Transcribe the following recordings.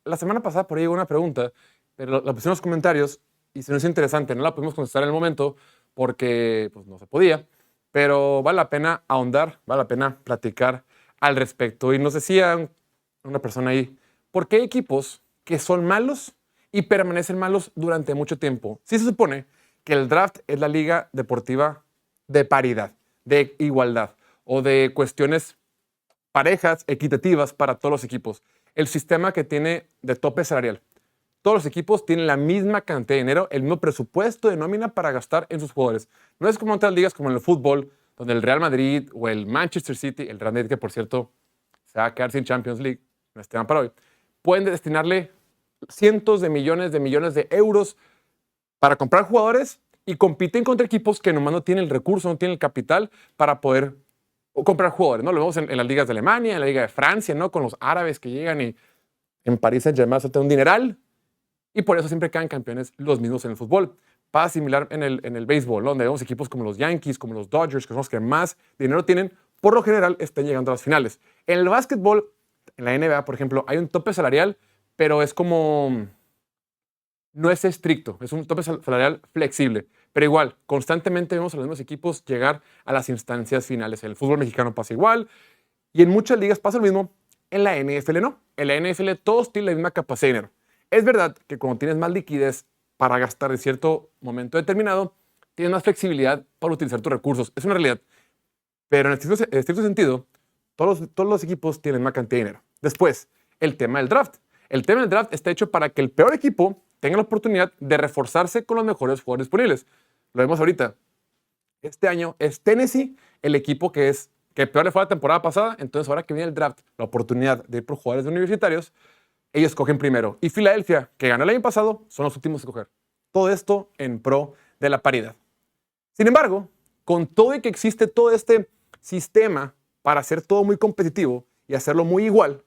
la semana pasada por ahí llegó una pregunta, pero la puse en los comentarios y se nos hizo interesante. No la pudimos contestar en el momento porque pues, no se podía, pero vale la pena ahondar, vale la pena platicar al respecto. Y nos decía una persona ahí, ¿por qué hay equipos que son malos y permanecen malos durante mucho tiempo? Sí se supone que el draft es la liga deportiva de paridad, de igualdad o de cuestiones parejas equitativas para todos los equipos. El sistema que tiene de tope salarial. Todos los equipos tienen la misma cantidad de dinero, el mismo presupuesto de nómina para gastar en sus jugadores. No es como otras ligas como en el fútbol, donde el Real Madrid o el Manchester City, el Real Madrid que por cierto se va a quedar sin Champions League, no es tema para hoy, pueden destinarle cientos de millones de euros para comprar jugadores y compiten contra equipos que nomás no tienen el recurso, no tienen el capital para poder comprar jugadores, ¿no? Lo vemos en las ligas de Alemania, en la liga de Francia, ¿no? Con los árabes que llegan y en París Saint-Germain se un dineral y por eso siempre quedan campeones los mismos en el fútbol. Pasa similar en el béisbol, ¿no? Donde vemos equipos como los Yankees, como los Dodgers, que son los que más dinero tienen, por lo general están llegando a las finales. En el básquetbol, en la NBA, por ejemplo, hay un tope salarial, pero es como no es estricto, es un tope salarial flexible. Pero igual, constantemente vemos a los mismos equipos llegar a las instancias finales. En el fútbol mexicano pasa igual y en muchas ligas pasa lo mismo. En la NFL no. En la NFL todos tienen la misma capacidad de dinero. Es verdad que cuando tienes más liquidez para gastar en cierto momento determinado, tienes más flexibilidad para utilizar tus recursos. Es una realidad. Pero en estricto sentido, todos los equipos tienen más cantidad de dinero. Después, el tema del draft. El tema del draft está hecho para que el peor equipo tenga la oportunidad de reforzarse con los mejores jugadores disponibles. Lo vemos ahorita. Este año es Tennessee el equipo que peor le fue la temporada pasada. Entonces, ahora que viene el draft, la oportunidad de ir por jugadores universitarios, ellos cogen primero. Y Filadelfia, que ganó el año pasado, son los últimos a coger. Todo esto en pro de la paridad. Sin embargo, con todo y que existe todo este sistema para hacer todo muy competitivo y hacerlo muy igual,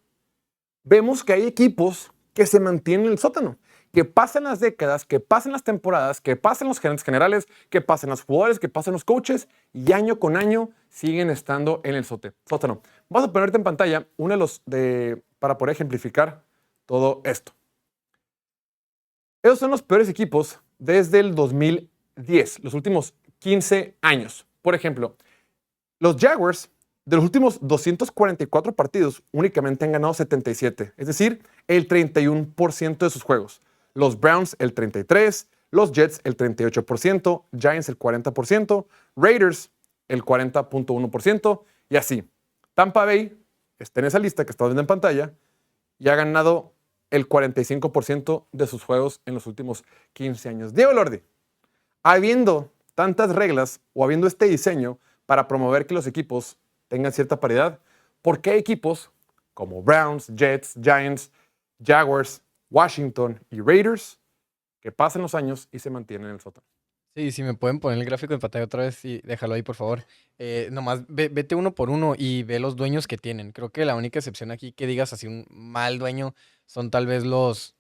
vemos que hay equipos que se mantienen en el sótano, que pasan las décadas, que pasan las temporadas, que pasan los gerentes generales, que pasan los jugadores, que pasan los coaches y año con año siguen estando en el sótano. Vamos a ponerte en pantalla uno de los para poder ejemplificar todo esto. Esos son los peores equipos desde el 2010, los últimos 15 años. Por ejemplo, los Jaguars, de los últimos 244 partidos, únicamente han ganado 77, es decir, el 31% de sus juegos. Los Browns, el 33%, los Jets, el 38%, Giants, el 40%, Raiders, el 40.1%, y así. Tampa Bay está en esa lista que está viendo en pantalla y ha ganado el 45% de sus juegos en los últimos 15 años. Diego Lordi, habiendo tantas reglas o habiendo este diseño para promover que los equipos tengan cierta paridad, ¿por qué hay equipos como Browns, Jets, Giants, Jaguars, Washington y Raiders que pasan los años y se mantienen en el sótano? Sí, si me pueden poner el gráfico en pantalla otra vez y déjalo ahí, por favor. Nomás vete uno por uno y ve los dueños que tienen. Creo que la única excepción aquí que digas así un mal dueño son tal vez los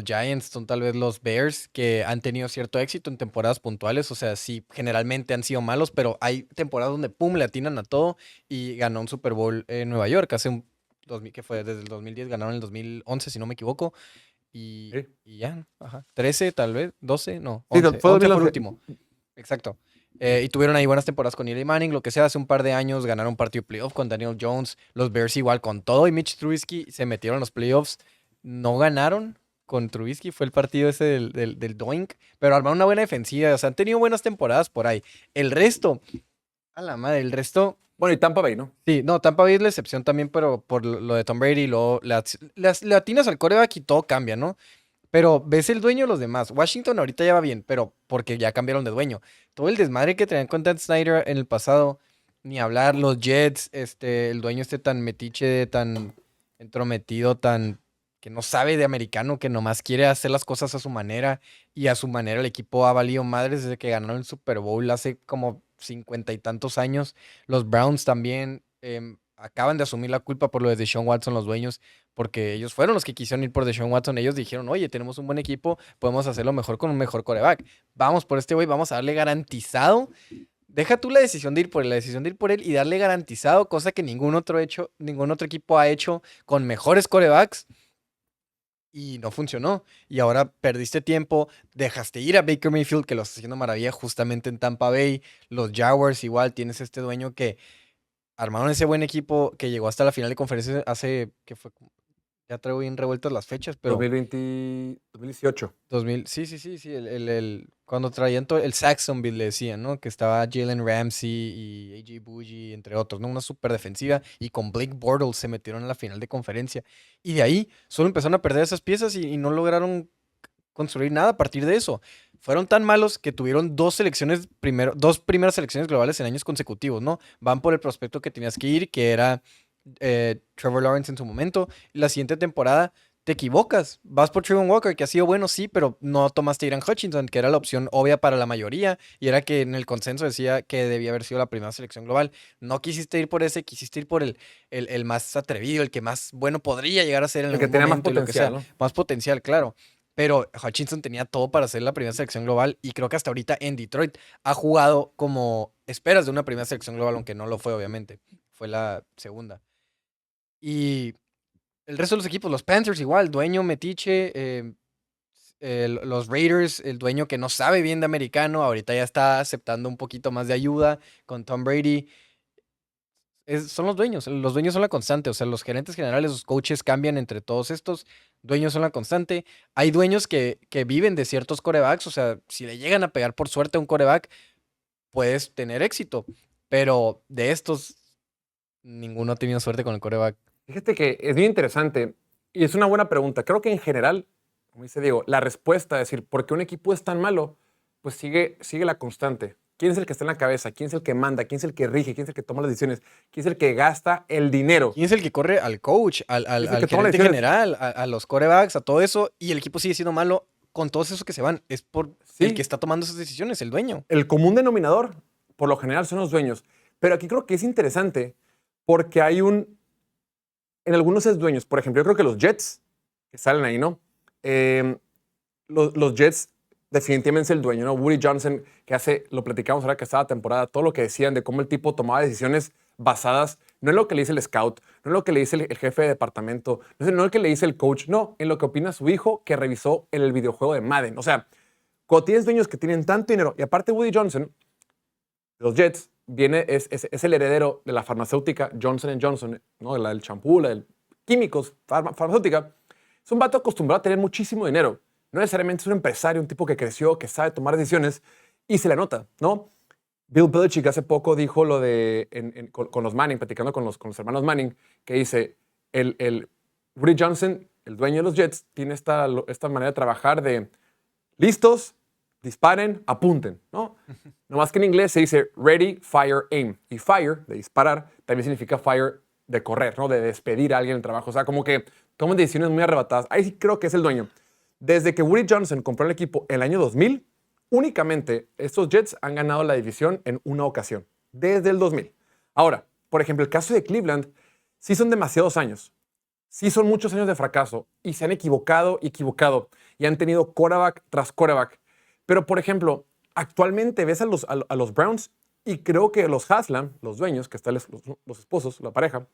Giants, son tal vez los Bears, que han tenido cierto éxito en temporadas puntuales. O sea, sí, generalmente han sido malos, pero hay temporadas donde pum, le atinan a todo y ganó un Super Bowl en Nueva York hace un 2000, que fue desde el 2010, ganaron en el 2011, si no me equivoco. ¿Sí? Y ya, ¿no? Ajá. 13 tal vez, 12 no, Sí, 11 fue 11 fue el 2011. último. Exacto. Y tuvieron ahí buenas temporadas con Eli Manning, lo que sea, hace un par de años ganaron un partido de playoff con Daniel Jones, los Bears igual con todo y Mitch Trubisky se metieron en los playoffs, no ganaron con Trubisky, fue el partido ese del Doink, pero armaron una buena defensiva, o sea, han tenido buenas temporadas por ahí. El resto, a la madre, el resto. Bueno, y Tampa Bay, ¿no? Sí, no, Tampa Bay es la excepción también, pero por lo de Tom Brady, luego le atinas al coreback y todo cambia, ¿no? Pero ves el dueño de los demás. Washington ahorita ya va bien, pero porque ya cambiaron de dueño. Todo el desmadre que tenían con Dan Snyder en el pasado, ni hablar, los Jets, el dueño tan metiche, tan entrometido, tan que no sabe de americano, que nomás quiere hacer las cosas a su manera, y a su manera el equipo ha valido madres desde que ganaron el Super Bowl hace como 50 y tantos años. Los Browns también acaban de asumir la culpa por lo de Deshaun Watson, los dueños, porque ellos fueron los que quisieron ir por Deshaun Watson. Ellos dijeron, oye, tenemos un buen equipo, podemos hacerlo mejor con un mejor coreback. Vamos por este güey, vamos a darle garantizado. Deja tú la decisión de ir por él, la decisión de ir por él y darle garantizado, cosa que ningún otro equipo ha hecho con mejores corebacks. y no funcionó. Y ahora perdiste tiempo, dejaste ir a Baker Mayfield, que lo está haciendo maravilla justamente en Tampa Bay. Los Jaguars igual, tienes este dueño que armaron ese buen equipo que llegó hasta la final de conferencia hace, que fue, ya traigo bien revueltas las fechas, pero 2020, 2018. 2000, sí, sí, sí, sí, cuando traían todo, el Saxonville le decían, ¿no? Que estaba Jalen Ramsey y AJ Bougie, entre otros, ¿no? Una súper defensiva y con Blake Bortles se metieron a la final de conferencia. Y de ahí solo empezaron a perder esas piezas y no lograron construir nada a partir de eso. Fueron tan malos que tuvieron dos primeras selecciones globales en años consecutivos, ¿no? Van por el prospecto que tenías que ir, que era Trevor Lawrence en su momento. La siguiente temporada te equivocas. Vas por Trevor Walker, que ha sido bueno, sí, pero no tomaste a Aidan Hutchinson, que era la opción obvia para la mayoría, y era que en el consenso decía que debía haber sido la primera selección global. No quisiste ir por ese, quisiste ir por el más atrevido, el que más bueno podría llegar a ser en El que algún tenía más momento y lo que sea. potencial, ¿no? Más potencial, claro. Pero Hutchinson tenía todo para ser la primera selección global y creo que hasta ahorita en Detroit ha jugado como esperas de una primera selección global, aunque no lo fue, obviamente. Fue la segunda. Y el resto de los equipos, los Panthers igual, dueño metiche, los Raiders, el dueño que no sabe bien de americano, ahorita ya está aceptando un poquito más de ayuda con Tom Brady. Son los dueños son la constante, o sea, los gerentes generales, los coaches cambian entre todos estos, dueños son la constante. Hay dueños que viven de ciertos corebacks, o sea, si le llegan a pegar por suerte a un coreback, puedes tener éxito, pero de estos, ninguno ha tenido suerte con el coreback. Fíjate que es bien interesante y es una buena pregunta. Creo que en general, como dice Diego, la respuesta, es decir, ¿por qué un equipo es tan malo? Pues sigue la constante. ¿Quién es el que está en la cabeza? ¿Quién es el que manda? ¿Quién es el que rige? ¿Quién es el que toma las decisiones? ¿Quién es el que gasta el dinero? ¿Quién es el que corre al coach, ¿Quién es el al que toma las gerente decisiones? general, a los corebacks, a todo eso? Y el equipo sigue siendo malo con todos esos que se van. Es por el que Sí, está tomando esas decisiones, el dueño. el común denominador, por lo general, son los dueños. Pero aquí creo que es interesante porque en algunos es dueños. Por ejemplo, yo creo que los Jets, que salen ahí, ¿no? Eh, los Jets definitivamente es el dueño, ¿no? Woody Johnson, que lo platicamos ahora que estaba temporada, todo lo que decían de cómo el tipo tomaba decisiones basadas no en lo que le dice el scout, no en lo que le dice el jefe de departamento, no en lo que le dice el coach, no, en lo que opina su hijo que revisó el videojuego de Madden. O sea, cuando tienes dueños que tienen tanto dinero, y aparte Woody Johnson, los Jets, es el heredero de la farmacéutica Johnson Johnson, ¿no? La del champú, la del químicos, farmacéutica. Es un vato acostumbrado a tener muchísimo dinero. No necesariamente es un empresario, un tipo que creció, que sabe tomar decisiones y se le nota, ¿no? Bill Belichick hace poco dijo lo de, con los Manning, platicando con los hermanos Manning, que dice, Woody Johnson, el dueño de los Jets, tiene esta manera de trabajar de listos, disparen, apunten, ¿no? No más que en inglés se dice ready, fire, aim. Y fire, de disparar, también significa fire de correr, ¿no? De despedir a alguien del trabajo. O sea, como que toman decisiones muy arrebatadas. Ahí sí creo que es el dueño. Desde que Woody Johnson compró el equipo el año 2000, únicamente estos Jets han ganado la división en una ocasión. Desde el 2000. Ahora, por ejemplo, el caso de Cleveland, sí son demasiados años. Sí son muchos años de fracaso y se han equivocado y han tenido quarterback tras quarterback. Pero, por ejemplo, actualmente ves a los Browns y creo que los Haslam, los dueños, que están los esposos, la pareja,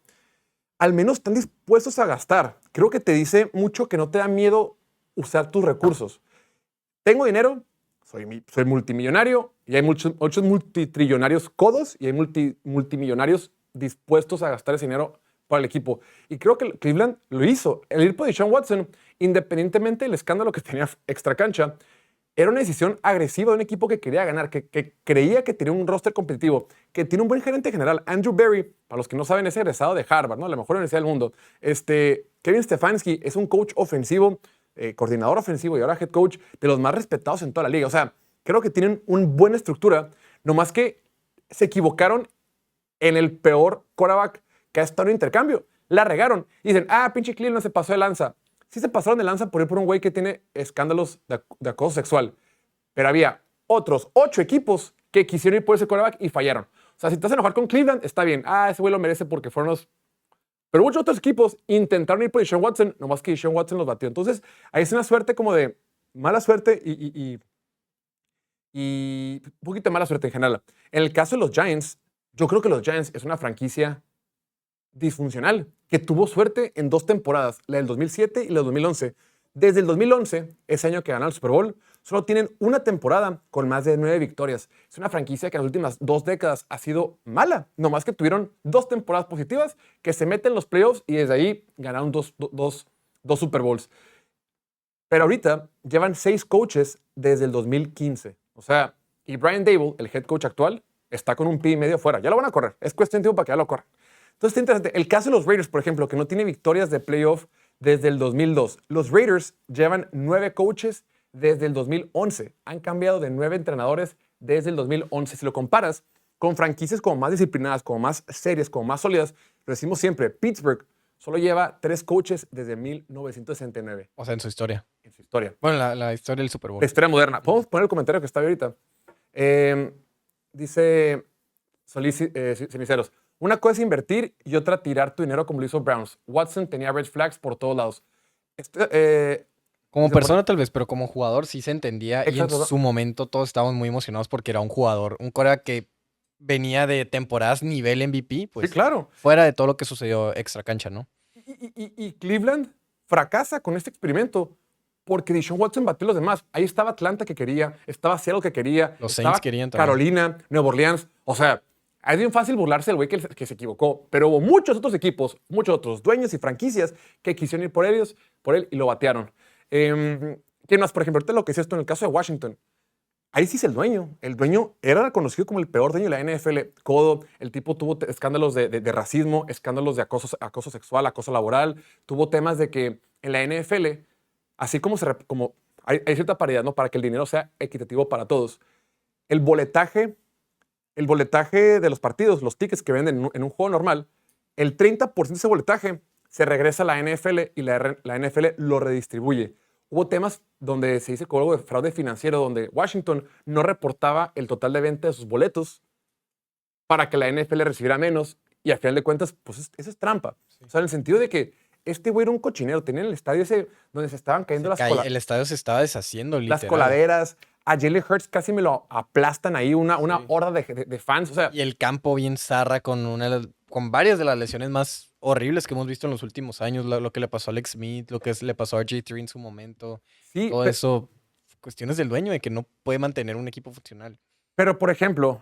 al menos están dispuestos a gastar. Creo que te dice mucho que no te da miedo usar tus recursos. Tengo dinero, soy multimillonario y hay muchos multitrillonarios codos y hay multimillonarios dispuestos a gastar ese dinero para el equipo. Y creo que Cleveland lo hizo. El ir por Deshaun Watson, independientemente del escándalo que tenía extra cancha, era una decisión agresiva de un equipo que quería ganar, que creía que tenía un roster competitivo, que tiene un buen gerente general. Andrew Berry, para los que no saben, es egresado de Harvard, ¿no? La mejor universidad del mundo. Kevin Stefanski es un coach ofensivo, coordinador ofensivo y ahora head coach de los más respetados en toda la liga. O sea, creo que tienen una buena estructura, nomás que se equivocaron en el peor quarterback que ha estado en intercambio. La regaron. Y dicen, pinche Cleveland se pasó de lanza. Sí se pasaron de lanza por ir por un güey que tiene escándalos de acoso sexual. Pero había otros 8 equipos que quisieron ir por ese quarterback y fallaron. O sea, si te vas a enojar con Cleveland, está bien. Ese güey lo merece porque fueron los... Pero muchos otros equipos intentaron ir por Deshaun Watson, nomás que Deshaun Watson los batió. Entonces, ahí es una suerte como de mala suerte y un poquito de mala suerte en general. En el caso de los Giants, yo creo que los Giants es una franquicia disfuncional, que tuvo suerte en 2 temporadas, la del 2007 y la del 2011. Desde el 2011, ese año que ganaron el Super Bowl, solo tienen una temporada con más de 9 victorias. Es una franquicia que en las últimas 2 décadas ha sido mala. Nomás que tuvieron 2 temporadas positivas, que se meten en los playoffs y desde ahí ganaron dos Super Bowls. Pero ahorita llevan 6 coaches desde el 2015. O sea, y Brian Dable, el head coach actual, está con un pie y medio fuera. Ya lo van a correr. Es cuestión de tiempo para que ya lo corran. Entonces, está interesante. El caso de los Raiders, por ejemplo, que no tiene victorias de playoff desde el 2002. Los Raiders llevan 9 coaches desde el 2011. Han cambiado de 9 entrenadores desde el 2011. Si lo comparas con franquicias como más disciplinadas, como más serias, como más sólidas, lo decimos siempre, Pittsburgh solo lleva 3 coaches desde 1969 O sea, en su historia. en su historia. Bueno, la historia del Super Bowl. La historia moderna. Podemos poner el comentario que está ahí ahorita. Dice Solís Ceniceros. Una cosa es invertir y otra tirar tu dinero como lo hizo Browns. Watson tenía red flags por todos lados. Como se persona tal vez, pero como jugador sí se entendía y en Exacto. su momento todos estábamos muy emocionados porque era un jugador, un quarterback que venía de temporadas nivel MVP, Sí, pues claro. fuera de todo lo que sucedió extra cancha, ¿no? Y Cleveland fracasa con este experimento porque Deshaun Watson batió a los demás. Ahí estaba Atlanta que quería, estaba Seattle que quería, Los estaba Saints querían también. Carolina, Nueva Orleans. O sea, es bien fácil burlarse del güey que se equivocó, pero hubo muchos otros equipos, muchos otros dueños y franquicias que quisieron ir por él y lo batearon. ¿Quién más? Por ejemplo, ahorita lo que es esto en el caso de Washington. Ahí sí es el dueño. El dueño era reconocido como el peor dueño de la NFL. Codo, el tipo tuvo escándalos de racismo, escándalos de acoso sexual, acoso laboral. Tuvo temas de que en la NFL, así como hay cierta paridad, ¿no? Para que el dinero sea equitativo para todos. El boletaje, el boletaje de los partidos, los tickets que venden en un juego normal, el 30% de ese boletaje se regresa a la NFL y la NFL lo redistribuye. Hubo temas donde se dice como algo de fraude financiero, donde Washington no reportaba el total de venta de sus boletos para que la NFL recibiera menos y al final de cuentas, pues eso es trampa. O sea, en el sentido de que este güey era un cochinero, tenía el estadio ese donde se estaban cayendo El estadio se estaba deshaciendo, las literal. coladeras. A Jalen Hurts casi me lo aplastan ahí, una Sí. horda de fans. O sea, Y el campo bien zarra con varias de las lesiones más horribles que hemos visto en los últimos años. Lo que le pasó a Alex Smith, lo que le pasó a RG3 en su momento. sí, Todo eso, cuestiones del dueño de que no puede mantener un equipo funcional. pero por ejemplo,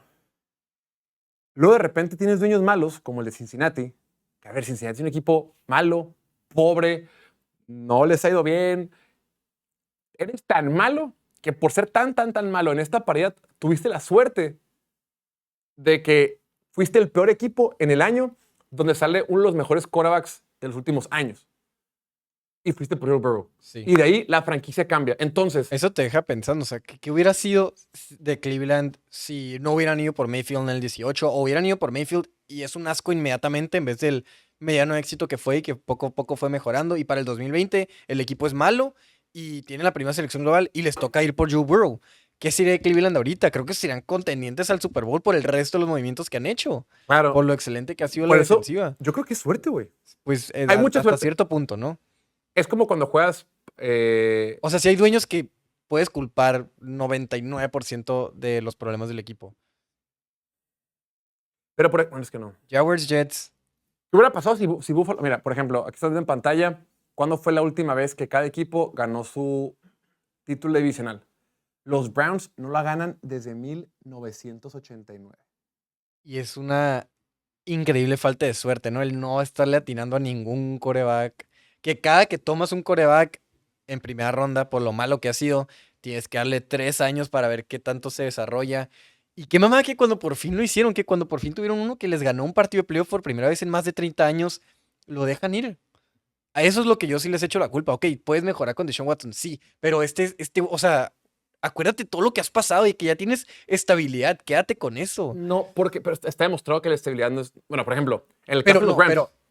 luego de repente tienes dueños malos, como el de Cincinnati. Que, a ver, Cincinnati es un equipo malo, pobre, no les ha ido bien. Eres tan malo que por ser tan malo en esta paridad, tuviste la suerte de que fuiste el peor equipo en el año donde sale uno de los mejores quarterbacks de los últimos años. Y fuiste por Joe Burrow. Sí. Y de ahí la franquicia cambia. Entonces, Eso te deja pensando, o sea, ¿qué hubiera sido de Cleveland si no hubieran ido por Mayfield en el 18 o hubieran ido por Mayfield y es un asco inmediatamente en vez del mediano éxito que fue y que poco a poco fue mejorando? Y para el 2020 el equipo es malo y tiene la primera selección global y les toca ir por Joe Burrow. ¿Qué sería de Cleveland ahorita? Creo que serían contendientes al Super Bowl por el resto de los movimientos que han hecho, claro, por lo excelente que ha sido por la eso defensiva. yo creo que es suerte, güey. Pues Hay mucha hasta suerte. cierto punto, ¿no? Es como cuando juegas. O sea, si hay dueños que puedes culpar 99% de los problemas del equipo. Pero bueno, es que no. Jaguars, Jets. ¿Qué hubiera pasado si Buffalo? Mira, por ejemplo, aquí estás viendo en pantalla. ¿Cuándo fue la última vez que cada equipo ganó su título divisional? Los Browns no la ganan desde 1989. Y es una increíble falta de suerte, ¿no? El no estarle atinando a ningún coreback. Que cada que tomas un coreback en primera ronda, por lo malo que ha sido, tienes que darle 3 años para ver qué tanto se desarrolla. Y qué mamá que cuando por fin lo hicieron, que cuando por fin tuvieron uno que les ganó un partido de playoff por primera vez en más de 30 años, lo dejan ir. A eso es lo que yo sí les echo la culpa. Ok, puedes mejorar con Deshaun Watson, sí, pero o sea, acuérdate todo lo que has pasado y que ya tienes estabilidad, quédate con eso. No, pero está demostrado que la estabilidad no es. Bueno, por ejemplo, en el caso Pero de los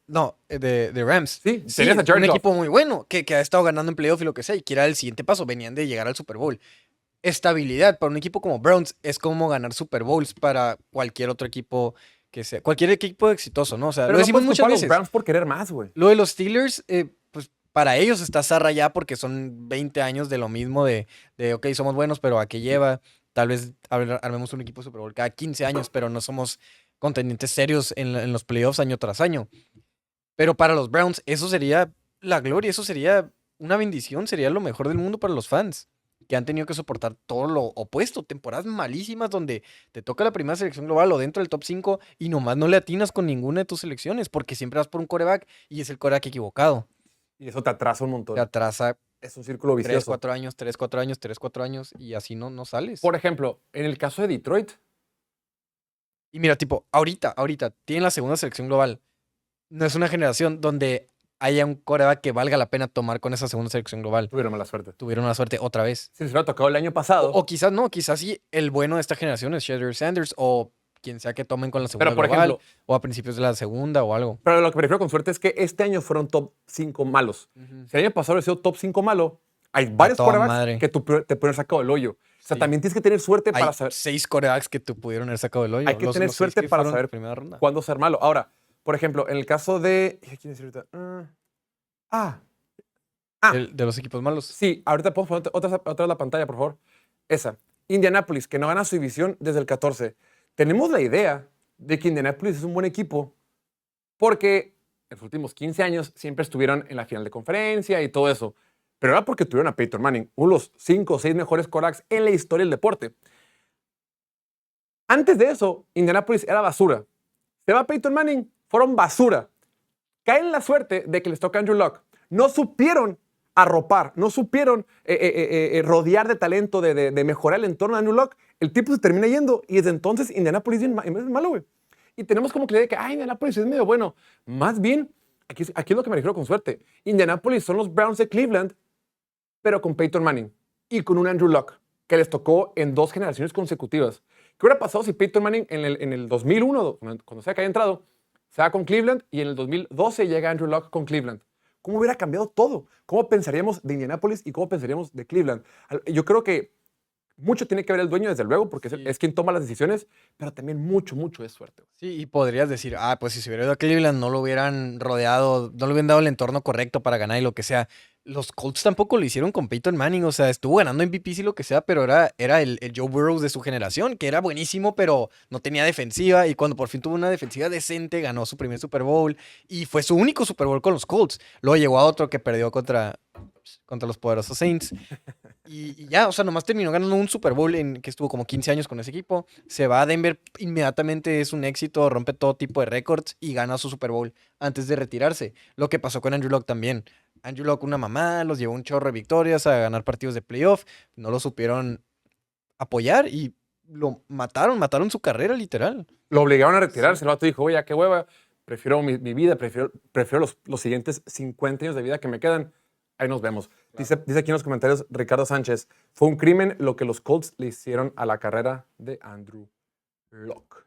no, Rams. de Rams. Sí, Sí, tenías a Jared un Goff. equipo muy bueno que ha estado ganando en playoff y lo que sea, y que era el siguiente paso, venían de llegar al Super Bowl. Estabilidad para un equipo como Browns es como ganar Super Bowls para cualquier otro equipo que sea, cualquier equipo exitoso, ¿no? O sea, Pero lo no decimos puedes muchas culpar a los veces. Browns por querer más, güey. Lo de los Steelers, pues para ellos está zarra ya porque son 20 años de lo mismo ok, somos buenos, pero ¿a qué lleva? Tal vez armemos un equipo Super Bowl cada 15 años, pero no somos contendientes serios en los playoffs año tras año. Pero para los Browns eso sería la gloria, eso sería una bendición, sería lo mejor del mundo para los fans, que han tenido que soportar todo lo opuesto, temporadas malísimas donde te toca la primera selección global o dentro del top 5 y nomás no le atinas con ninguna de tus selecciones, porque siempre vas por un quarterback y es el quarterback equivocado. Y eso te atrasa un Te montón. atrasa Es un círculo 3, vicioso. 4 años, 3, 4 años, 3, 4 años y así no sales. Por ejemplo, en el caso de Detroit, Y mira, tipo, ahorita, tienen la segunda selección global. No es una generación donde haya un quarterback que valga la pena tomar con esa segunda selección global. tuvieron mala suerte. Tuvieron una suerte otra vez. Si les hubiera tocado el año pasado. O quizás no, quizás sí, el bueno de esta generación es Shedeur Sanders o quien sea que tomen con la segunda Pero, por global ejemplo, o a principios de la segunda o algo. pero lo que me refiero con suerte es que este año fueron top 5 malos. Si el año pasado hubiera sido top 5 malo, hay varios toda quarterbacks madre. que te pueden haber sacado del hoyo. O sea, Sí. también tienes que tener suerte Hay para saber. 6 quarterbacks que te pudieron haber sacado del hoyo. Hay que tener los suerte 6 que para fueron saber primera ronda. cuándo ser malo. Ahora, por ejemplo, en el caso de. ¿Quién es ahorita? De los equipos malos. Sí, ahorita podemos poner otra en la pantalla, por favor. Esa. Indianapolis, que no gana su división desde el 14. Tenemos la idea de que Indianapolis es un buen equipo porque en los últimos 15 años siempre estuvieron en la final de conferencia y todo eso. Pero era porque tuvieron a Peyton Manning, uno de los 5 o 6 mejores quarterbacks en la historia del deporte. Antes de eso, Indianapolis era basura. Se va Peyton Manning, fueron basura. Caen la suerte de que les toca Andrew Luck. No supieron arropar, no supieron rodear de talento, de mejorar el entorno de Andrew Luck. El tipo se termina yendo y desde entonces Indianapolis es malo, güey. Y tenemos como que la idea de que, Indianapolis es medio bueno. Más bien, aquí es lo que me refiero con suerte. Indianapolis son los Browns de Cleveland, pero con Peyton Manning y con un Andrew Luck, que les tocó en 2 generaciones consecutivas. ¿Qué hubiera pasado si Peyton Manning en el 2001, cuando sea que haya entrado, se va con Cleveland y en el 2012 llega Andrew Luck con Cleveland? ¿Cómo hubiera cambiado todo? ¿Cómo pensaríamos de Indianapolis y cómo pensaríamos de Cleveland? Yo creo que mucho tiene que ver el dueño, desde luego, porque Sí. es quien toma las decisiones, pero también mucho es suerte. Sí, y podrías decir, pues si se hubiera ido a Cleveland no lo hubieran rodeado, no le hubieran dado el entorno correcto para ganar y lo que sea. Los Colts tampoco lo hicieron con Peyton Manning, o sea, estuvo ganando MVPs y lo que sea, pero era el Joe Burrow de su generación, que era buenísimo, pero no tenía defensiva, y cuando por fin tuvo una defensiva decente, ganó su primer Super Bowl, y fue su único Super Bowl con los Colts. Luego llegó a otro que perdió contra los poderosos Saints. Y ya, o sea, nomás terminó ganando un Super Bowl en que estuvo como 15 años con ese equipo. Se va a Denver, inmediatamente es un éxito, rompe todo tipo de récords y gana su Super Bowl antes de retirarse. Lo que pasó con Andrew Luck también. Andrew Luck, una mamá, los llevó un chorro de victorias a ganar partidos de playoff. No lo supieron apoyar y lo mataron su carrera, literal. Lo obligaron a retirarse. El vato dijo, oye, qué hueva, prefiero mi vida, prefiero los siguientes 50 años de vida que me quedan. Ahí nos vemos. Claro. Dice aquí en los comentarios Ricardo Sánchez, fue un crimen lo que los Colts le hicieron a la carrera de Andrew Luck.